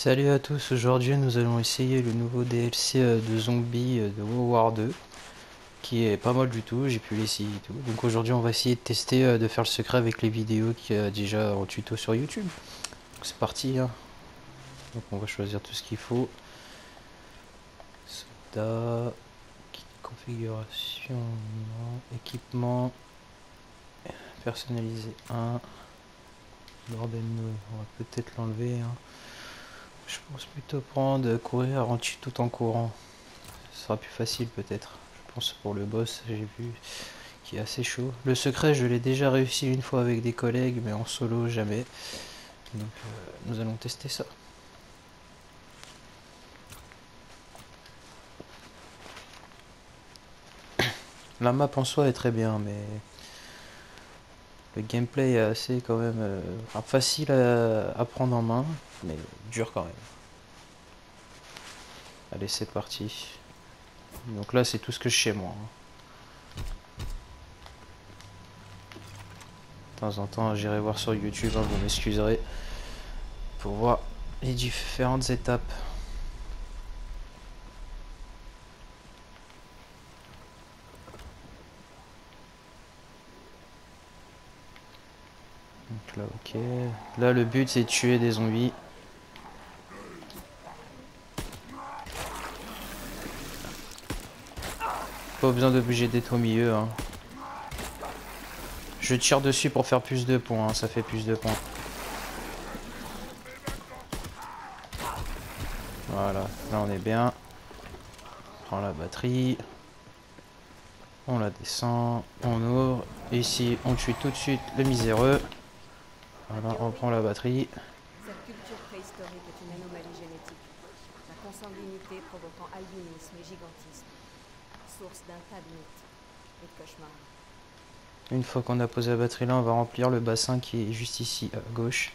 Salut à tous, aujourd'hui nous allons essayer le nouveau DLC de zombies de World War 2 qui est pas mal du tout, j'ai pu l'essayer et tout. Donc aujourd'hui on va essayer de tester de faire le secret avec les vidéos qu'il y a déjà en tuto sur YouTube. Donc c'est parti hein. Donc on va choisir tout ce qu'il faut. Soldat, kit de configuration, non. Équipement, personnalisé 1. Bordel, on va peut-être l'enlever hein. Je pense plutôt prendre courir en tout en courant. Ce sera plus facile peut-être. Je pense pour le boss, j'ai vu qui est assez chaud. Le secret, je l'ai déjà réussi une fois avec des collègues, mais en solo jamais. Donc nous allons tester ça. La map en soi est très bien, mais le gameplay est assez quand même enfin, facile à prendre en main, mais dur quand même. Allez, c'est parti. Donc là, c'est tout ce que je sais moi. De temps en temps, j'irai voir sur YouTube, hein, vous m'excuserez, pour voir les différentes étapes. Donc là, ok. Là, le but, c'est de tuer des zombies. Pas besoin d'obliger d'être au milieu. Hein. Je tire dessus pour faire plus de points. Hein. Ça fait plus de points. Voilà. Là, on est bien. On prend la batterie. On la descend. On ouvre. Et ici, on tue tout de suite le miséreux. Voilà, on prend la batterie. Cette culture préhistorique est une anomalie génétique. La consanguinité provoquant albinisme et gigantisme. Source d'un tas de mythes et de cauchemars. Une fois qu'on a posé la batterie là, on va remplir le bassin qui est juste ici à gauche.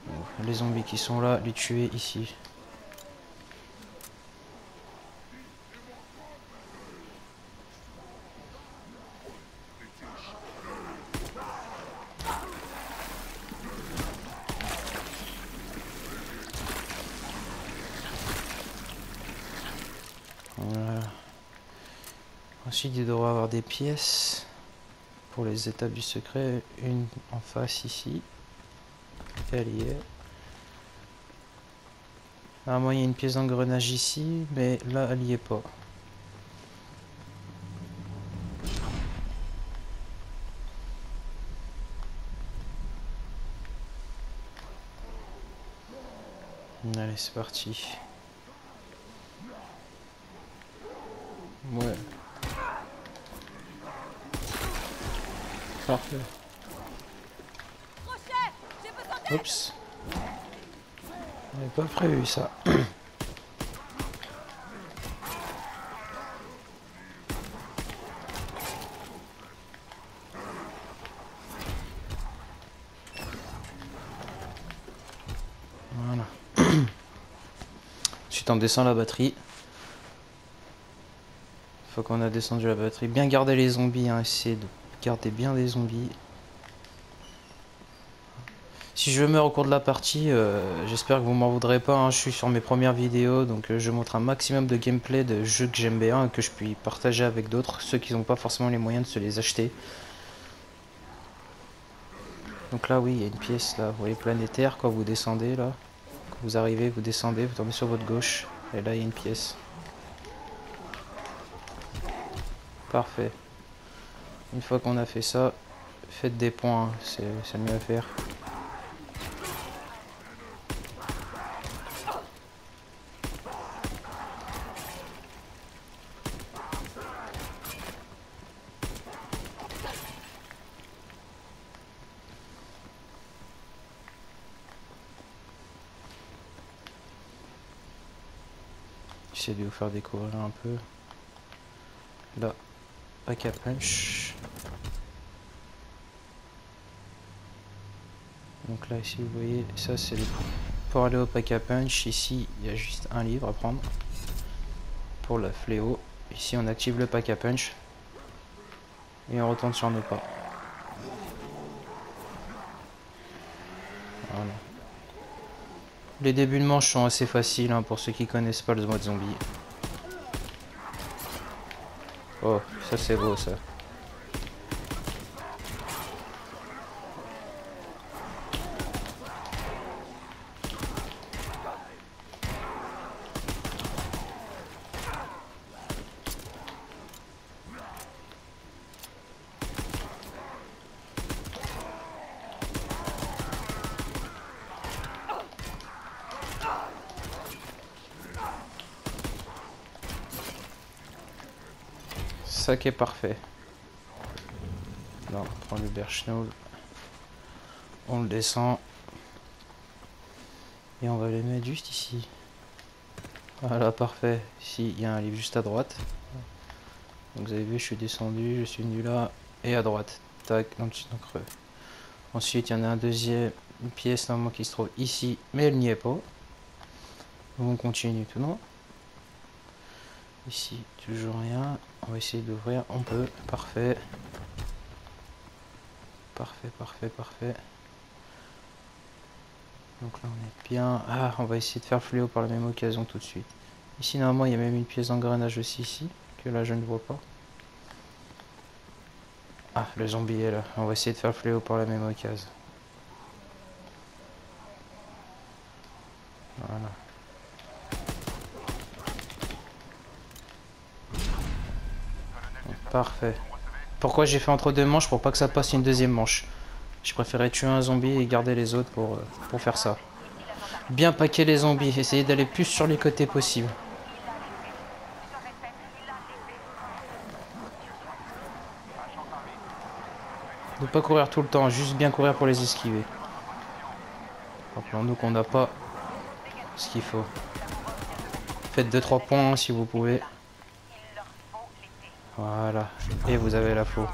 Donc, les zombies qui sont là, les tuer ici. Voilà. Ensuite, il devra avoir des pièces pour les étapes du secret. Une en face ici. Elle y est. Ah, moi, il y a une pièce d'engrenage ici, mais là, elle y est pas. Allez, c'est parti. Ouais. Parfait. Oups. J'avais pas prévu ça. Voilà. Ensuite, on descend la batterie. Une fois qu'on a descendu la batterie, bien garder les zombies, hein, essayer de garder bien les zombies. Si je meurs au cours de la partie, j'espère que vous m'en voudrez pas, hein, je suis sur mes premières vidéos, donc je montre un maximum de gameplay de jeux que j'aime bien et que je puis partager avec d'autres, ceux qui n'ont pas forcément les moyens de se les acheter. Donc là, oui, il y a une pièce, là, vous voyez, planétaire, quand vous descendez, là. Quand vous arrivez, vous descendez, vous tombez sur votre gauche, et là, il y a une pièce. Parfait. Une fois qu'on a fait ça, faites des points, c'est le mieux à faire. J'essaie de vous faire découvrir un peu. Là, pack à punch. Donc là, ici, vous voyez, ça c'est pour aller au pack à punch. Ici, il y a juste un livre à prendre. Pour la fléau. Ici, on active le pack à punch. Et on retourne sur nos pas. Voilà. Les débuts de manche sont assez faciles hein, pour ceux qui connaissent pas le mode zombie. Oh, ça c'est beau ça. Ça qui est parfait. Là, on prend le Berchnoul. On le descend. Et on va le mettre juste ici. Voilà, parfait. Ici, il y a un livre juste à droite. Donc vous avez vu, je suis descendu, je suis venu là. Et à droite. Tac, dans le creux. Ensuite, il y en a un deuxième, une pièce normalement qui se trouve ici. Mais elle n'y est pas. Donc on continue tout droit. Ici, toujours rien. On va essayer d'ouvrir. On peut. Parfait. Parfait, parfait, parfait. Donc là, on est bien. Ah, on va essayer de faire fléau par la même occasion tout de suite. Ici, normalement, il y a même une pièce d'engrenage aussi ici. Que là, je ne vois pas. Ah, le zombie est là. On va essayer de faire fléau par la même occasion. Voilà. Parfait. Pourquoi j'ai fait entre deux manches? Pour pas que ça passe une deuxième manche. Je préférais tuer un zombie et garder les autres pour faire ça. Bien paquer les zombies. Essayer d'aller plus sur les côtés possible. Ne pas courir tout le temps. Juste bien courir pour les esquiver. Rappelons-nous qu'on n'a pas ce qu'il faut. Faites 2-3 points si vous pouvez. Voilà. Et vous avez la faux.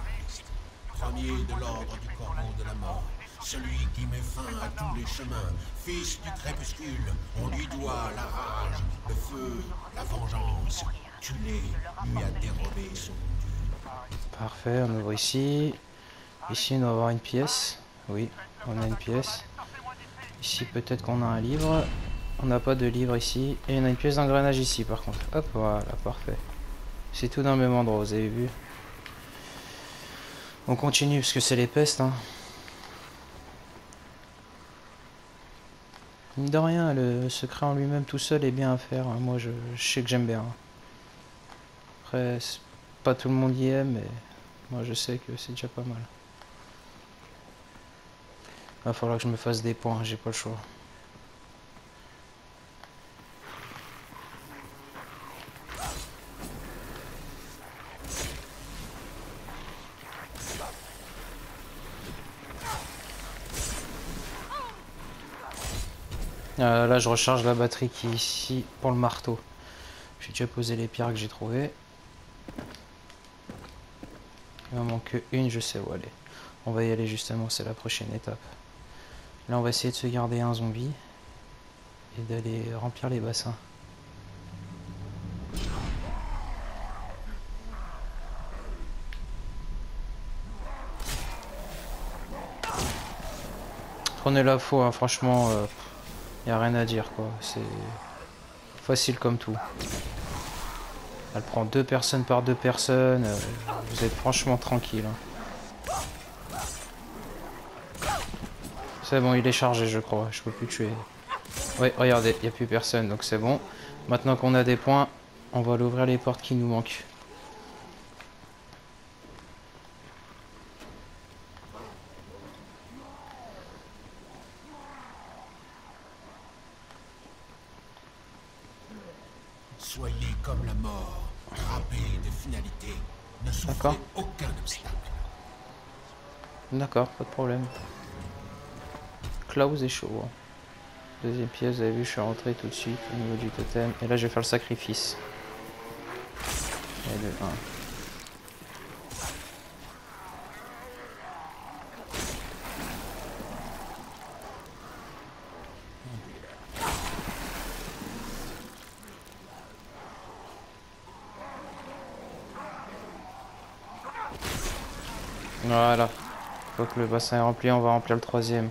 Premier de l'ordre du corbeau de la mort, celui qui met fin à tous les chemins, fils du crépuscule, on lui doit la rage, le feu, la vengeance. Tu l'es, lui a dérobé son dû. Parfait, on ouvre ici. Ici, on va avoir une pièce. Oui, on a une pièce. Ici, peut-être qu'on a un livre. On n'a pas de livre ici. Et on a une pièce d'engrenage ici, par contre. Hop, voilà, parfait. C'est tout dans le même endroit, vous avez vu. On continue, parce que c'est les pestes, hein. Mine de rien, le secret en lui-même tout seul est bien à faire. Hein. Moi, je sais que j'aime bien. Après, pas tout le monde y aime, mais moi, je sais que c'est déjà pas mal. Va falloir que je me fasse des points, j'ai pas le choix. Là, je recharge la batterie qui est ici pour le marteau. J'ai déjà posé les pierres que j'ai trouvées. Il m'en manque une, je sais où aller. On va y aller justement, c'est la prochaine étape. Là, on va essayer de se garder un zombie et d'aller remplir les bassins. Prenez la faux, hein, franchement, y a rien à dire quoi. C'est facile comme tout. Elle prend 2 personnes par 2 personnes. Vous êtes franchement tranquille. Hein. C'est bon, il est chargé, je crois. Je peux plus tuer. Oui, regardez, il n'y a plus personne, donc c'est bon. Maintenant qu'on a des points, on va aller ouvrir les portes qui nous manquent. Soyez comme la mort, frappés de finalité, ne souffrez aucun obstacle. D'accord, pas de problème. Klaus est chaud. Hein. Deuxième pièce, vous avez vu, je suis rentré tout de suite au niveau du totem. Et là, je vais faire le sacrifice. Et le 1. Voilà. Une fois que le bassin est rempli, on va remplir le troisième.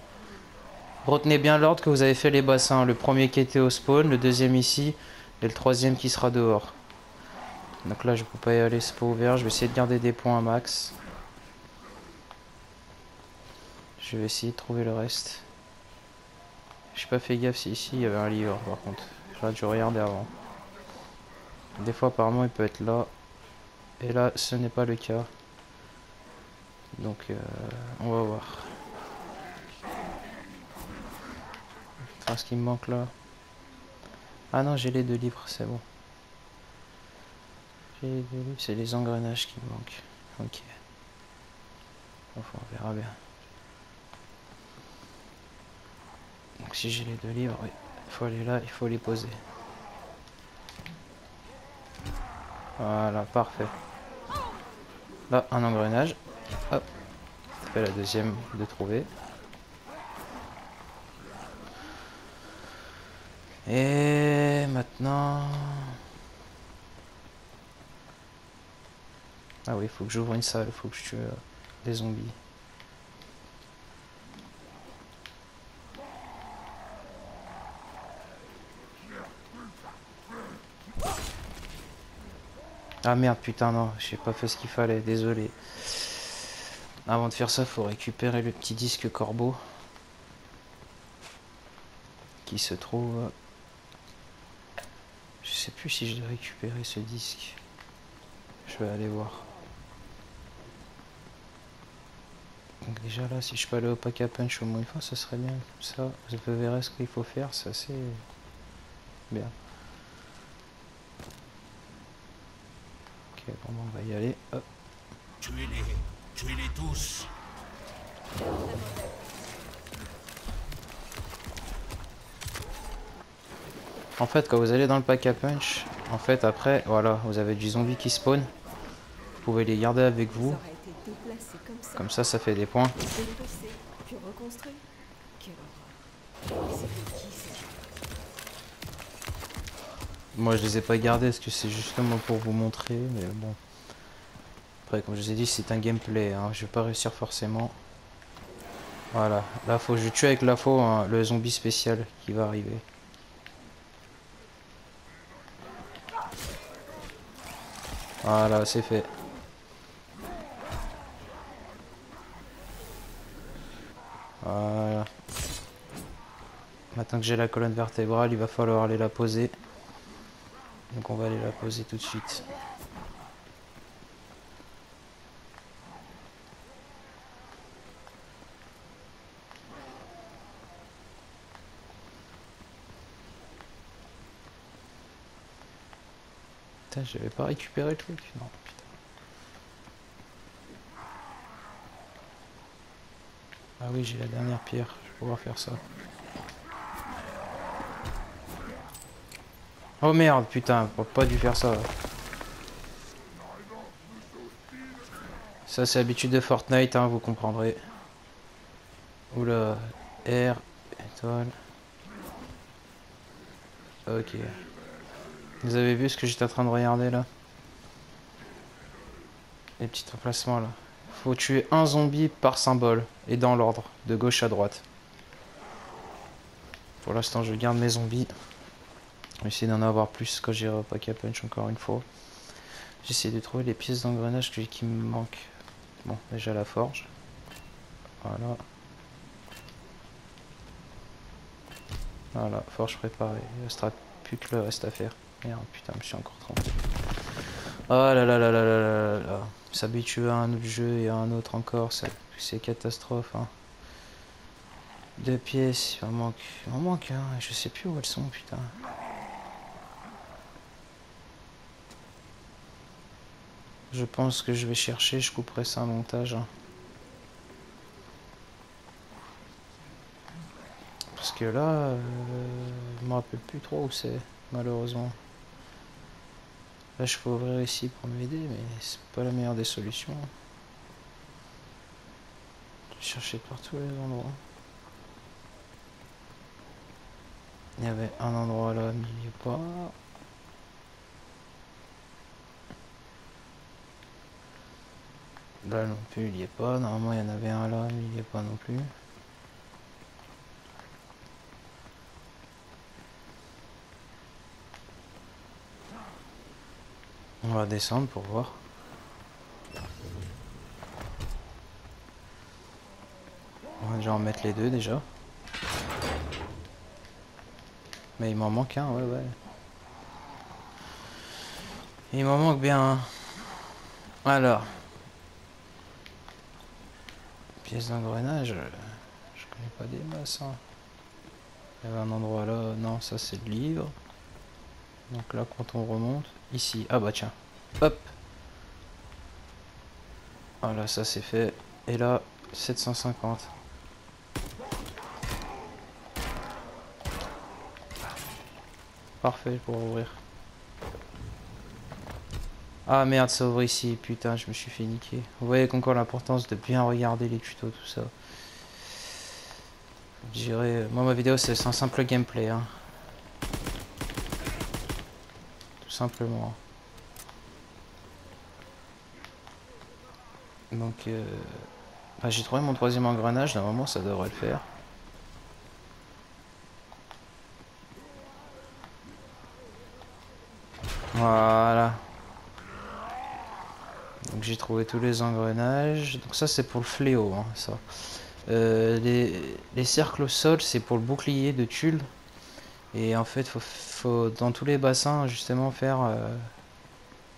Retenez bien l'ordre que vous avez fait les bassins. Le premier qui était au spawn, le deuxième ici, et le troisième qui sera dehors. Donc là je peux pas y aller, c'est pas ouvert. Je vais essayer de garder des points à max. Je vais essayer de trouver le reste. J'ai pas fait gaffe si ici il y avait un livre par contre. J'aurais dû regarder avant. Des fois apparemment il peut être là. Et là ce n'est pas le cas. Donc on va voir. Enfin ce qui me manque là. Ah non j'ai les 2 livres, c'est bon. J'ai les 2 livres, c'est les engrenages qui me manquent. Ok. Enfin on verra bien. Donc si j'ai les 2 livres, oui. Il faut aller là, il faut les poser. Voilà, parfait. Là, un engrenage. Hop. Ça fait la deuxième de trouver. Et maintenant... Ah oui, il faut que j'ouvre une salle, il faut que je tue des zombies. Ah merde, putain, non, j'ai pas fait ce qu'il fallait, désolé. Avant de faire ça, faut récupérer le petit disque corbeau. Qui se trouve... Je sais plus si je dois récupérer ce disque. Je vais aller voir. Donc déjà là, si je peux aller au pack à punch au moins une fois, ça serait bien. Ça, vous verrez ce qu'il faut faire, c'est assez bien. Ok, bon, on va y aller. Hop. Tuez-les tous. En fait, quand vous allez dans le pack à punch, en fait, après, voilà, vous avez du zombie qui spawn. Vous pouvez les garder avec vous. Ça aurait été déplacé Comme ça fait des points. dépecer, puis reconstruit. Quelle horreur. Mais c'était qui ces gens? Moi, je les ai pas gardés parce que c'est justement pour vous montrer, mais bon. Après, comme je vous ai dit, c'est un gameplay, hein. Je vais pas réussir forcément. Voilà, là, faut que je tue avec la faux hein, le zombie spécial qui va arriver. Voilà, c'est fait. Voilà. Maintenant que j'ai la colonne vertébrale, il va falloir aller la poser. Donc on va aller la poser tout de suite. Putain, j'avais pas récupéré le truc. Non, putain. Ah oui, j'ai la dernière pierre. Je vais pouvoir faire ça. Oh merde, putain, pas dû faire ça. Ça, c'est l'habitude de Fortnite, hein, vous comprendrez. Oula, R, étoile. Ok. Vous avez vu ce que j'étais en train de regarder là? Les petits emplacements là. Faut tuer un zombie par symbole. Et dans l'ordre, de gauche à droite. Pour l'instant, je garde mes zombies. Je vais essayer d'en avoir plus quand j'irai au pack à punch encore une fois. J'essaie de trouver les pièces d'engrenage qui me manquent. Bon, déjà la forge. Voilà. Voilà, forge préparée. Il restera plus que le reste à faire. Merde, putain, je me suis encore trompé. Oh là là là là là là là. S'habituer à un autre jeu et à un autre encore, c'est catastrophe. Hein. 2 pièces, il m'en manque, hein. Je sais plus où elles sont, putain. Je pense que je vais chercher, je couperai ça en montage. Hein. Parce que là, je me rappelle plus trop où c'est, malheureusement. Là, je peux ouvrir ici pour m'aider, mais c'est pas la meilleure des solutions. Je cherchais partout les endroits. Il y avait un endroit là, mais il n'y a pas. Là non plus, il n'y est pas. Normalement, il y en avait un là, mais il n'y est pas non plus. On va descendre pour voir. On va déjà en mettre les deux déjà. Mais il m'en manque un, ouais, ouais. Il m'en manque bien un. Alors. Pièce d'engrenage. Je connais pas des masses. Hein. Il y avait un endroit là. Non, ça c'est le livre. Donc là, quand on remonte. Ici. Ah bah tiens. Hop. Voilà, ça c'est fait. Et là, 750. Parfait pour ouvrir. Ah merde, ça ouvre ici. Putain, je me suis fait niquer. Vous voyez qu'encore l'importance de bien regarder les tutos, tout ça. Je dirais... Moi, ma vidéo, c'est un simple gameplay. Hein. Tout simplement. Donc... Bah, j'ai trouvé mon troisième engrenage. Normalement, ça devrait le faire. Voilà. Donc j'ai trouvé tous les engrenages. Donc ça c'est pour le fléau, hein, ça. Les cercles au sol c'est pour le bouclier de Tulle. Et en fait faut dans tous les bassins justement faire un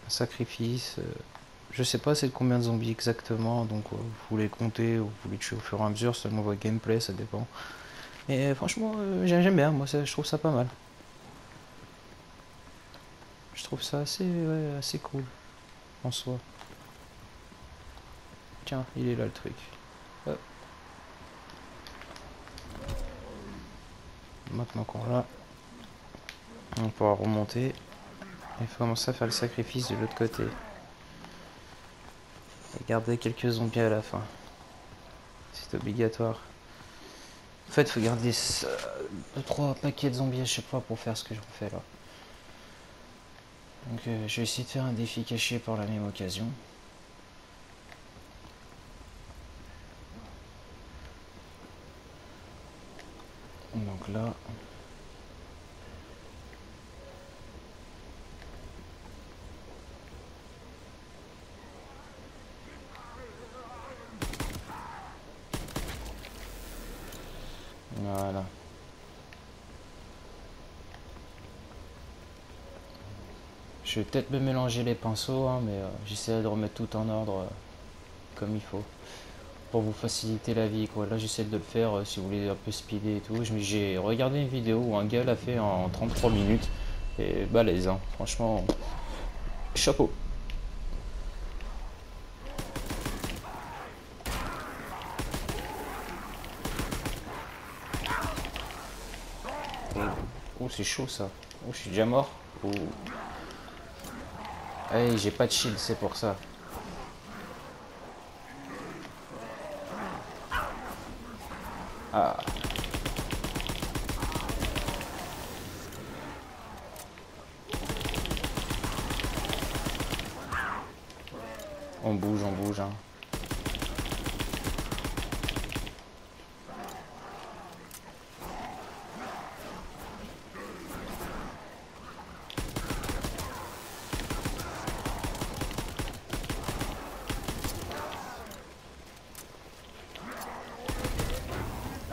sacrifice. Je sais pas c'est de combien de zombies exactement. Donc vous les comptez ou vous les tuez au fur et à mesure selon votre gameplay, ça dépend. Et franchement j'aime bien, moi je trouve ça pas mal. Je trouve ça assez, ouais, assez cool en soi. Tiens, il est là le truc. Hop. Maintenant qu'on l'a, on pourra remonter et commencer à faire le sacrifice de l'autre côté. Et garder quelques zombies à la fin. C'est obligatoire. En fait, il faut garder 2-3 paquets de zombies à chaque fois pour faire ce que je refais là. Donc je vais essayer de faire un défi caché par la même occasion. Donc là... Voilà. Je vais peut-être me mélanger les pinceaux, hein, mais j'essaie de remettre tout en ordre comme il faut. Pour vous faciliter la vie, quoi. Là, j'essaie de le faire si vous voulez un peu speeder et tout. J'ai regardé une vidéo où un gars l'a fait en 33 minutes. Et balèze, hein. Franchement, chapeau. Oh, c'est chaud ça. Oh, je suis déjà mort. Oh. Hey, j'ai pas de shield, c'est pour ça. Ah. On bouge, hein.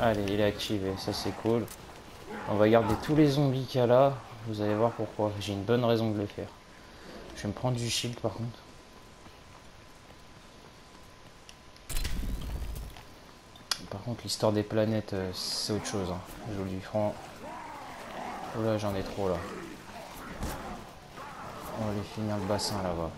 Allez, il est activé, ça c'est cool. On va garder tous les zombies qu'il y a là. Vous allez voir pourquoi. J'ai une bonne raison de le faire. Je vais me prendre du shield par contre. Par contre, l'histoire des planètes, c'est autre chose. Hein. Je vous le dis franc. Oh là, j'en ai trop là. On va aller finir le bassin là-bas.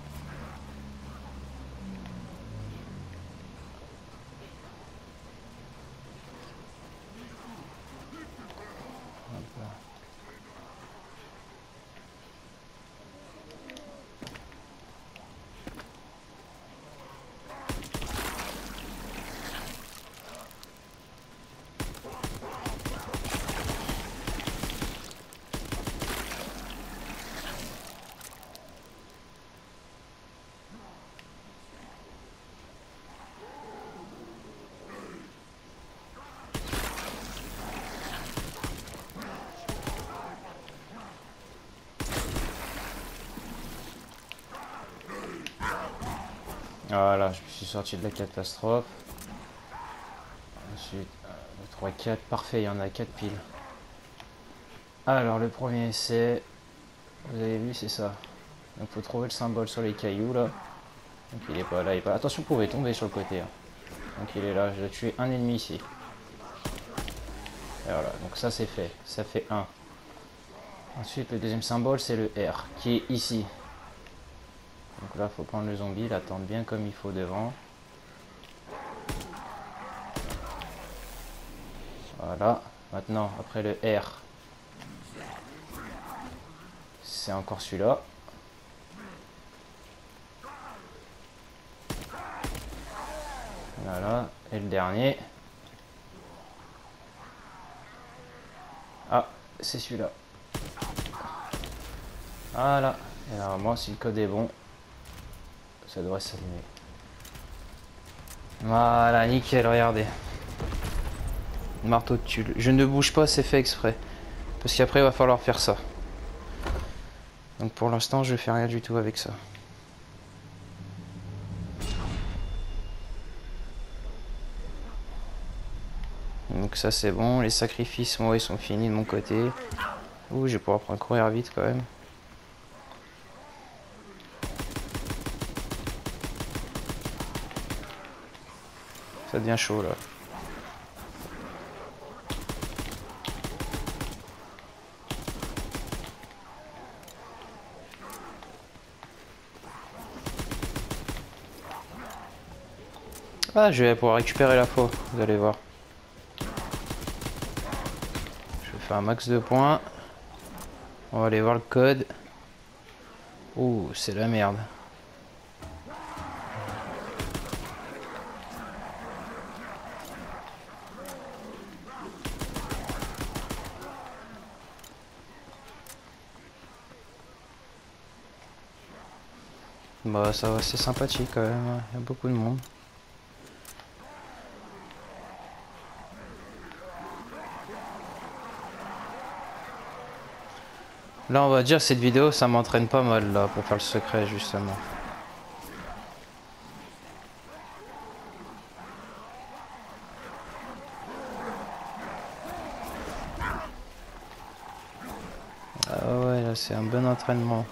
Voilà, je me suis sorti de la catastrophe. Ensuite, 3, 4, parfait, il y en a 4 piles. Alors, le premier essai, vous avez vu, c'est ça. Donc, faut trouver le symbole sur les cailloux là. Donc, il est pas là, il est pas. Attention, vous pouvez tomber sur le côté. Hein. Donc, il est là, je dois tuer un ennemi ici. Et voilà, donc ça c'est fait, ça fait 1. Ensuite, le deuxième symbole, c'est le R, qui est ici. Donc là, il faut prendre le zombie, l'attendre bien comme il faut devant. Voilà. Maintenant, après le R, c'est encore celui-là. Voilà. Et le dernier. Ah, c'est celui-là. Voilà. Et normalement, si le code est bon, ça devrait s'allumer. Voilà, nickel, regardez. Marteau de tulle. Je ne bouge pas, c'est fait exprès. Parce qu'après, il va falloir faire ça. Donc pour l'instant, je fais rien du tout avec ça. Donc ça, c'est bon. Les sacrifices, moi, ils sont finis de mon côté. Ouh, je vais pouvoir prendre courir vite quand même. Ça devient chaud là. Ah, je vais pouvoir récupérer la faux, vous allez voir. Je vais faire un max de points. On va aller voir le code. Ouh, c'est la merde. Bah ça va, c'est sympathique quand même, il y a beaucoup de monde. Là on va dire cette vidéo ça m'entraîne pas mal là pour faire le secret justement. Ah ouais là c'est un bon entraînement.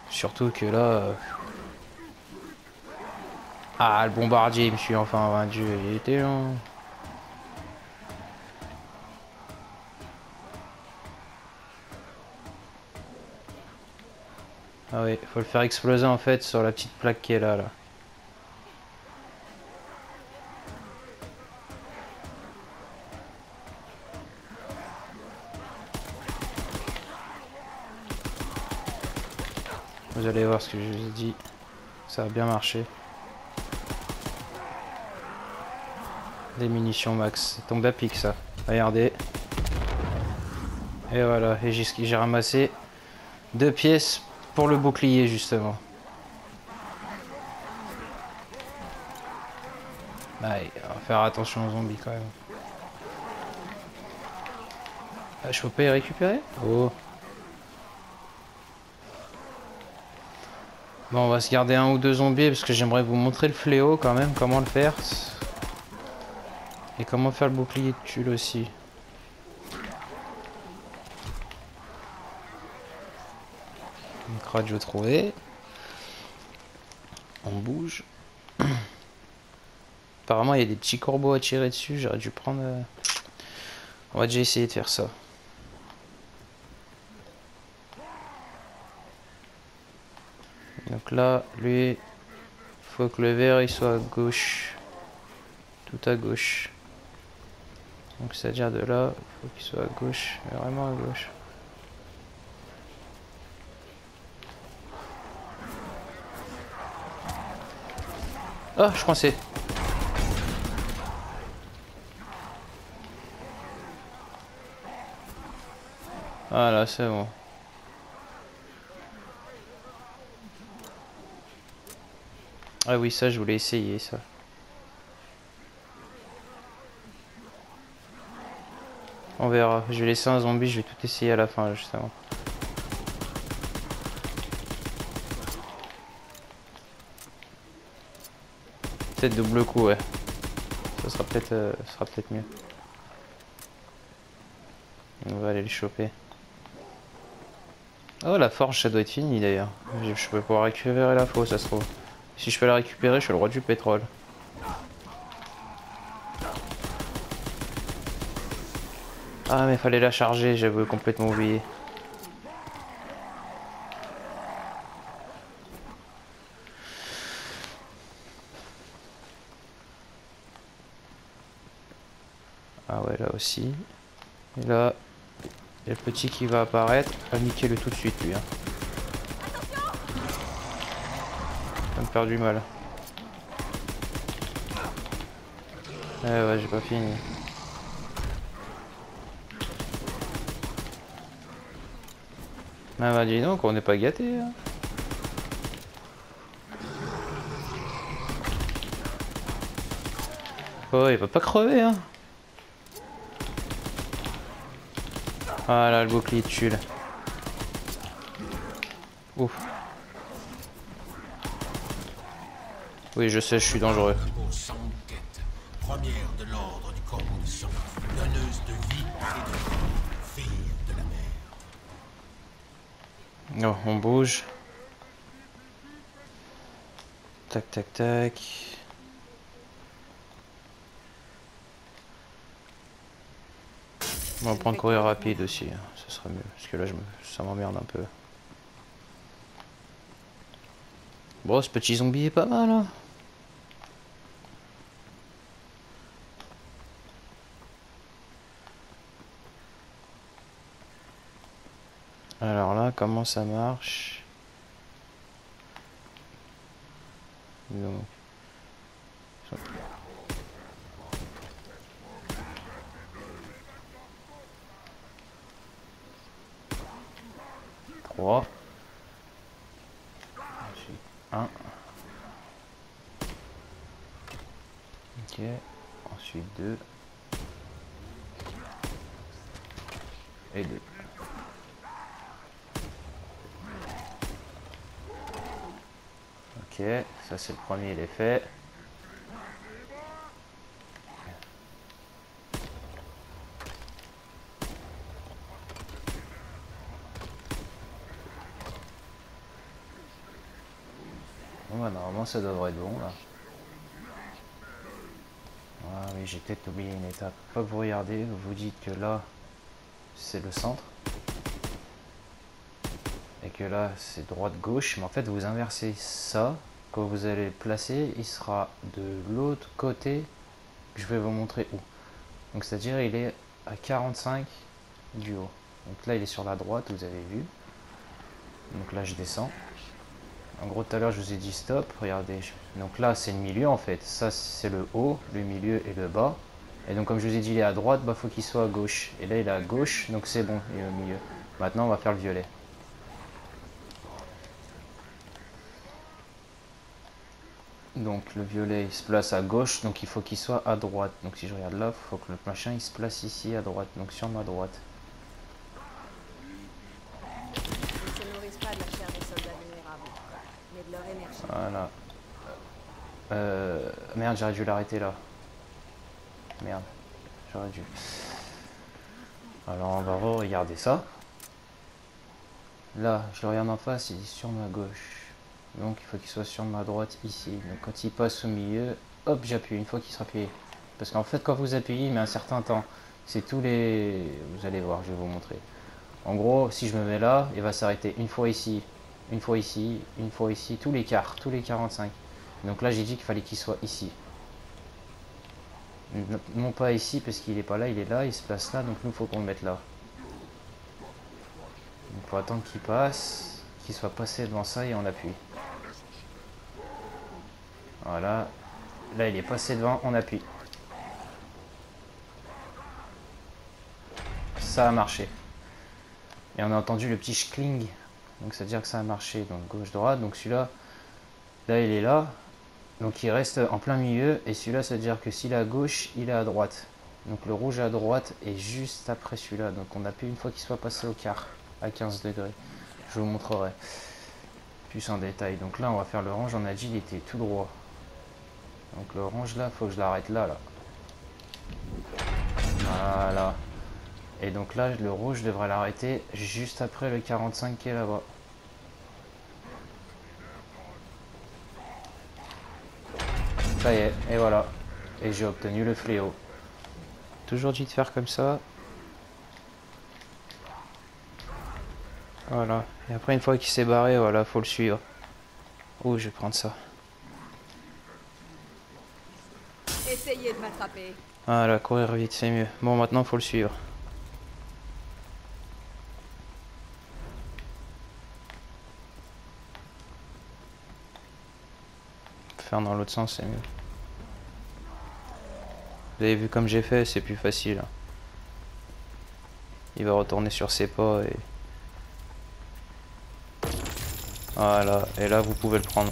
Surtout que là... Ah le bombardier il me suit enfin rendu, il était long. Ah oui, faut le faire exploser en fait sur la petite plaque qui est là. Vous allez voir ce que je vous ai dit. Ça a bien marché. Des munitions max. C'est tombé à pic ça. Regardez. Et voilà. Et j'ai ramassé 2 pièces pour le bouclier justement. Ouais, on va faire attention aux zombies quand même. Ah, je peux pas y récupérer? Oh. Bon, on va se garder 1 ou 2 zombies parce que j'aimerais vous montrer le fléau quand même, comment le faire. Et comment faire le bouclier de tulle aussi. Une crotte, je vais trouver. On bouge. Apparemment, il y a des petits corbeaux à tirer dessus. J'aurais dû prendre... On va déjà essayer de faire ça. Donc là, lui, faut que le vert il soit à gauche. Tout à gauche. Donc c'est-à-dire de là, faut qu'il soit à gauche. Vraiment à gauche. Oh, je pensais. Voilà, c'est bon. Ah oui, ça, je voulais essayer, ça. On verra. Je vais laisser un zombie, je vais tout essayer à la fin, justement. Peut-être double coup, ouais. Ça sera peut-être mieux. On va aller le choper. Oh, la forge, ça doit être fini d'ailleurs. Je peux pouvoir récupérer la faux, ça se trouve. Si je peux la récupérer, je suis le roi du pétrole. Ah, mais fallait la charger, j'avais complètement oublié. Ah ouais, là aussi. Et là, il y a le petit qui va apparaître. On va niquer le tout de suite, lui. Hein. Ça me faire du mal. Ouais, j'ai pas fini. Ah bah dis donc, on n'est pas gâtés. Hein. Oh, il va pas crever, hein. Ah là, le bouclier tue, là. Ouf. Oui, je sais, je suis dangereux. Première de l'ordre du corbeau de sang, donneuse de vie et de mort, fille de la mer. Oh, on bouge. Tac, tac, tac. On va prendre courir rapide aussi, hein. Ça sera mieux. Parce que là, ça m'emmerde un peu. Bon, ce petit zombie est pas mal, hein. Alors là, comment ça marche? Donc. 3. Ensuite 1. Ok. Ensuite 2. Et 2. Ok, ça c'est le premier, il est fait. Bon bah normalement ça devrait être bon là. Ah oui, j'ai peut-être oublié une étape. Pas que vous regardez, vous vous dites que là c'est le centre. Et que là c'est droite-gauche, mais en fait vous inversez ça. Quand vous allez le placer, il sera de l'autre côté. Je vais vous montrer où. Donc c'est-à-dire il est à 45 du haut. Donc là il est sur la droite, vous avez vu. Donc là je descends. En gros tout à l'heure je vous ai dit stop, regardez. Donc là c'est le milieu en fait. Ça c'est le haut, le milieu et le bas. Et donc comme je vous ai dit il est à droite, bah faut qu'il soit à gauche. Et là il est à gauche, donc c'est bon, il est au milieu. Maintenant on va faire le violet. Donc le violet il se place à gauche, donc il faut qu'il soit à droite. Donc si je regarde là, il faut que le machin il se place ici à droite, donc sur ma droite. Ils ne se nourrissent pas de la chair des soldats vulnérables, mais de leur énergie. Voilà. Merde, j'aurais dû l'arrêter là. Merde, j'aurais dû. Alors on va regarder ça. Là, je le regarde en face, il est sur ma gauche. Donc il faut qu'il soit sur ma droite ici. Donc quand il passe au milieu, hop, j'appuie une fois qu'il sera appuyé. Parce qu'en fait, quand vous appuyez, il met un certain temps. C'est tous les... Vous allez voir, je vais vous montrer. En gros, si je me mets là, il va s'arrêter une fois ici, une fois ici, une fois ici, tous les quarts, tous les 45. Donc là, j'ai dit qu'il fallait qu'il soit ici. Non pas ici, parce qu'il n'est pas là, il est là, il se place là, donc nous, il faut qu'on le mette là. Donc pour attendre qu'il passe, qu'il soit passé devant ça et on appuie. Voilà. Là, il est passé devant, on appuie. Ça a marché. Et on a entendu le petit schling. Donc ça veut dire que ça a marché. Donc gauche-droite. Donc celui-là, là il est là. Donc il reste en plein milieu. Et celui-là, ça veut dire que s'il est à gauche, il est à droite. Donc le rouge à droite est juste après celui-là. Donc on appuie une fois qu'il soit passé au quart. À 15 degrés. Je vous montrerai. Plus en détail. Donc là, on va faire le range. On a dit il était tout droit. Donc le orange là, faut que je l'arrête là. Voilà. Et donc là, le rouge, je devrais l'arrêter juste après le 45 qui est là-bas. Ça y est, et voilà. Et j'ai obtenu le fléau. Toujours dit de faire comme ça. Voilà. Et après, une fois qu'il s'est barré, voilà, faut le suivre. Oh, je vais prendre ça. Essayez de m'attraper. Voilà, courir vite, c'est mieux. Bon, maintenant, faut le suivre. Faire dans l'autre sens, c'est mieux. Vous avez vu comme j'ai fait, c'est plus facile. Il va retourner sur ses pas et... Voilà, et là vous pouvez le prendre.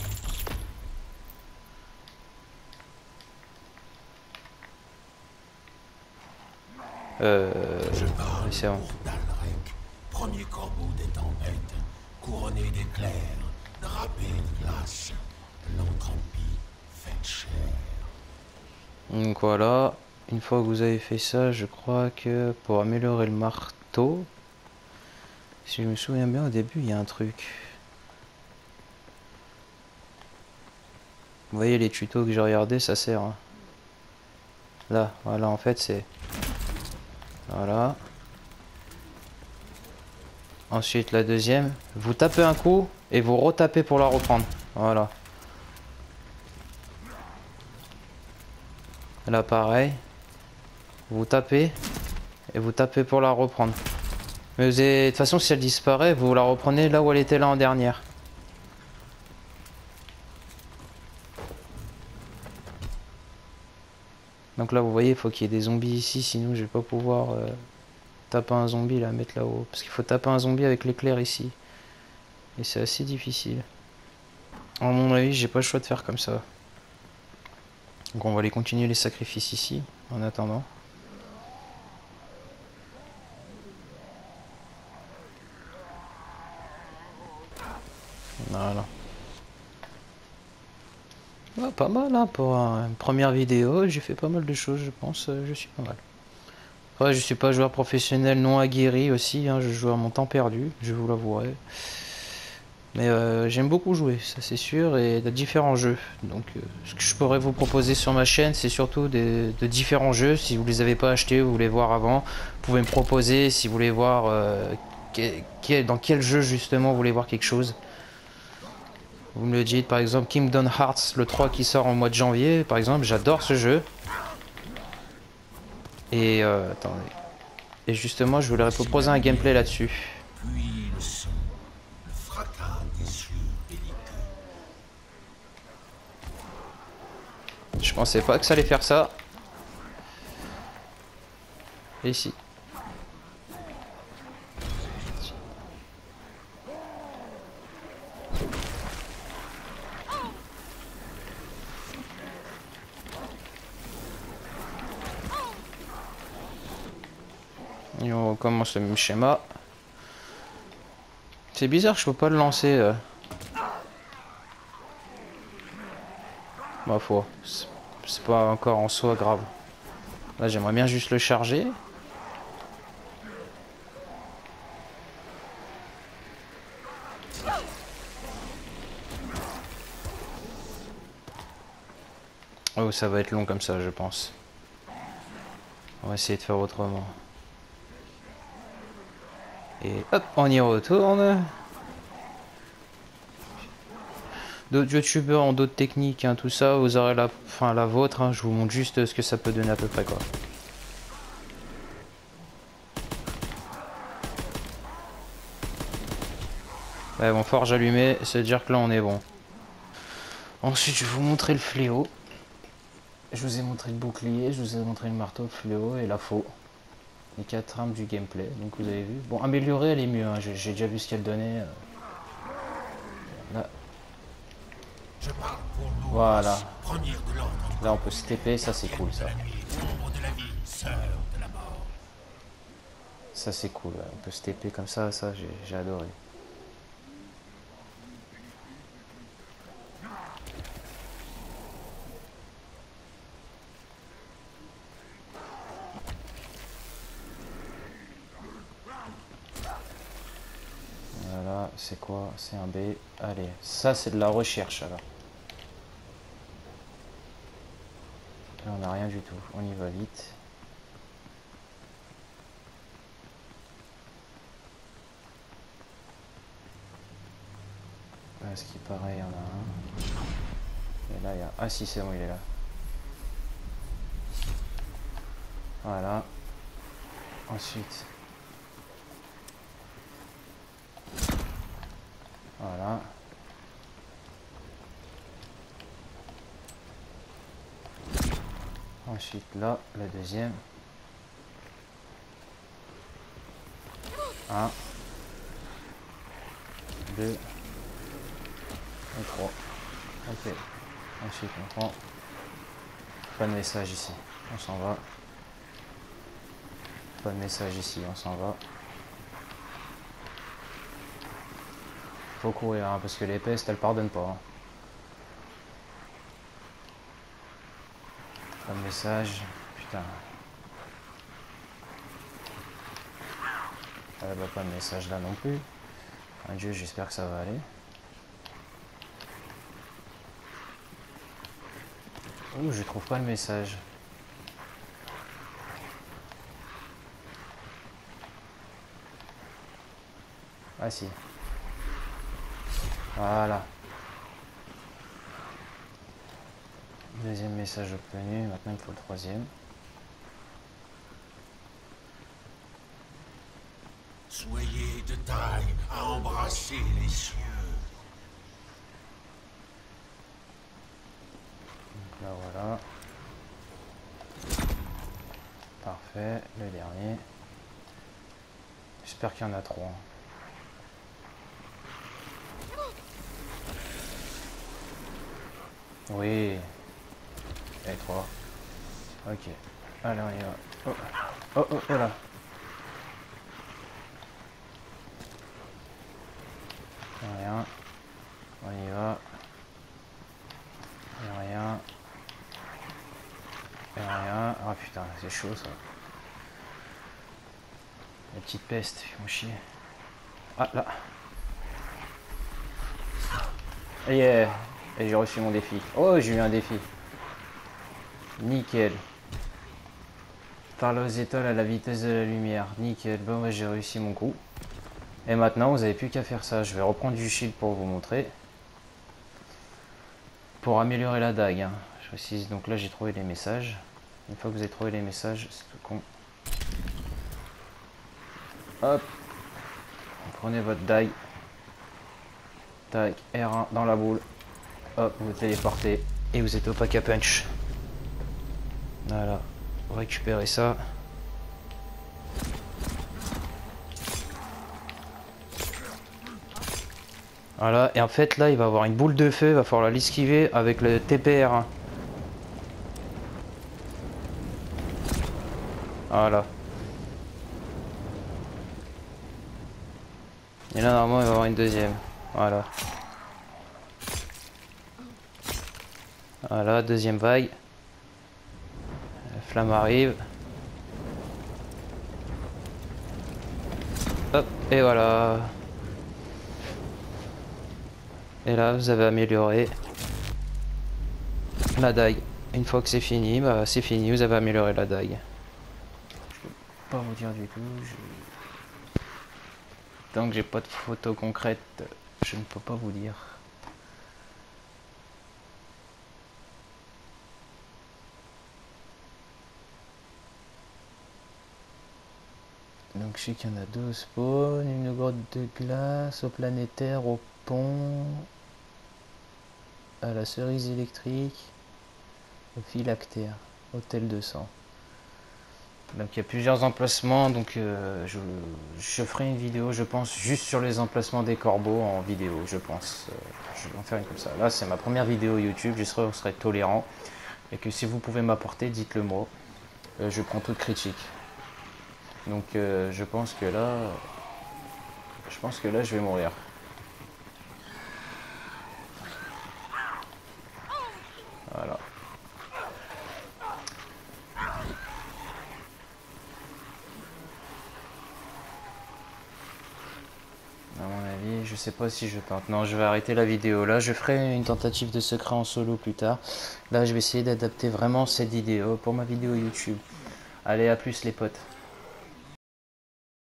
C'est bon. Dalrek, premier corbeau des tempêtes, couronné d'éclairs, drapé de glace, l'entropie faite chair. Donc voilà, une fois que vous avez fait ça, je crois que pour améliorer le marteau, si je me souviens bien, au début il y a un truc. Vous voyez les tutos que j'ai regardés, ça sert. Hein. Là, voilà, en fait c'est... Voilà. Ensuite la deuxième, vous tapez un coup et vous retapez pour la reprendre. Voilà. Là pareil. Vous tapez et vous tapez pour la reprendre. Mais vous avez... de toute façon si elle disparaît, vous la reprenez là où elle était là en dernière. Donc là vous voyez, il faut qu'il y ait des zombies ici, sinon je vais pas pouvoir taper un zombie et la mettre là-haut. Parce qu'il faut taper un zombie avec l'éclair ici. Et c'est assez difficile. À mon avis, j'ai pas le choix de faire comme ça. Donc on va aller continuer les sacrifices ici, en attendant. Voilà. Ouais, pas mal hein, pour une première vidéo, j'ai fait pas mal de choses je pense, je suis pas mal. Ouais, je suis pas joueur professionnel non aguerri aussi, hein, je joue à mon temps perdu, je vous l'avouerai. Mais j'aime beaucoup jouer, ça c'est sûr, et de différents jeux. Donc ce que je pourrais vous proposer sur ma chaîne, c'est surtout de différents jeux. Si vous les avez pas achetés, vous voulez voir avant, vous pouvez me proposer si vous voulez voir dans quel jeu justement vous voulez voir quelque chose. Vous me le dites, par exemple Kingdom Hearts, le 3 qui sort en mois de janvier, par exemple, j'adore ce jeu. Et attendez. Et justement, je voulais proposer un gameplay là-dessus. Puis le son, le fracas des cieux belliqueux. Je pensais pas que ça allait faire ça. Et ici. Et on recommence le même schéma. C'est bizarre que je peux pas le lancer. Ma foi, c'est pas encore en soi grave. Là j'aimerais bien juste le charger. Oh, ça va être long comme ça je pense. On va essayer de faire autrement. Et hop, on y retourne. D'autres youtubeurs ont d'autres techniques, hein, tout ça, vous aurez la vôtre, hein, je vous montre juste ce que ça peut donner à peu près quoi. Ouais bon, forge allumée, c'est à dire que là on est bon. Ensuite je vais vous montrer le fléau. Je vous ai montré le bouclier, je vous ai montré le marteau, le fléau et la faux. Les 4 armes du gameplay, donc vous avez vu. Bon, améliorée elle est mieux, hein, j'ai déjà vu ce qu'elle donnait. Là. Je parle pour nous. Voilà. Première de l'ordre. Là on peut se TP, ça c'est cool ça. Ombre de la vie, sœur de la mort. Ça c'est cool, ouais. On peut se TP comme ça j'ai adoré. c'est quoi? C'est un B. Allez, ça c'est de la recherche alors. Là on n'a rien du tout, on y va vite. Là, ce qui paraît, il y en a un. Et là il y a... Ah si c'est bon, il est là. Voilà. Ensuite. Voilà. Ensuite là, le deuxième. 1, 2 et 3. Ok. Ensuite on prend. Pas de message ici. On s'en va. Pas de message ici, on s'en va. Faut courir hein, parce que les pestes elles pardonnent pas. Hein. Pas de message. Putain. Bah, pas de message là non plus. Adieu, j'espère que ça va aller. Ouh, je trouve pas le message. Ah si. Voilà. Deuxième message obtenu. Maintenant il faut le troisième. Soyez de taille à embrasser les cieux. Donc là voilà. Parfait. Le dernier. J'espère qu'il y en a 3. Oui. Et 3. Ok. Allez, on y va. Oh, oh, oh, oh là. Rien. On y va. Et rien. Et rien. Ah putain, c'est chaud ça. Les petites pestes, ils font chier. Ah là. Yeah. Et j'ai reçu mon défi. Oh, j'ai eu un défi. Nickel. Parle aux étoiles à la vitesse de la lumière. Nickel. Bon, moi j'ai réussi mon coup. Et maintenant, vous n'avez plus qu'à faire ça. Je vais reprendre du shield pour vous montrer. Pour améliorer la dague. Hein. Je précise. Donc là, j'ai trouvé les messages. Une fois que vous avez trouvé les messages, c'est tout con. Hop. Vous prenez votre dague. Tac. R1 dans la boule. Hop, vous téléportez. Et vous êtes au pack à punch. Voilà. Vous récupérez ça. Voilà, et en fait là il va avoir une boule de feu, il va falloir l'esquiver avec le TPR. Voilà. Et là normalement il va y avoir une deuxième. Voilà. Voilà, deuxième vague. La flamme arrive. Hop, et voilà. Et là, vous avez amélioré la dague. Une fois que c'est fini, bah c'est fini, vous avez amélioré la dague. Je peux pas vous dire du tout. Tant que j'ai pas de photo concrète, je ne peux pas vous dire. Donc je sais qu'il y en a deux au spawn, une grotte de glace, au planétaire, au pont, à la cerise électrique, au phylactère, hôtel 200. Donc il y a plusieurs emplacements, donc je ferai une vidéo je pense juste sur les emplacements des corbeaux en vidéo, je pense. Je vais en faire une comme ça. Là c'est ma première vidéo YouTube, j'espère que vous serez tolérant et que si vous pouvez m'apporter, dites-le moi. Je prends toute critique. Donc je pense que là je vais mourir. Voilà. À mon avis, je sais pas si je tente. Non, je vais arrêter la vidéo là. Je ferai une tentative de secret en solo plus tard. Là, je vais essayer d'adapter vraiment cette vidéo pour ma vidéo YouTube. Allez, à plus les potes.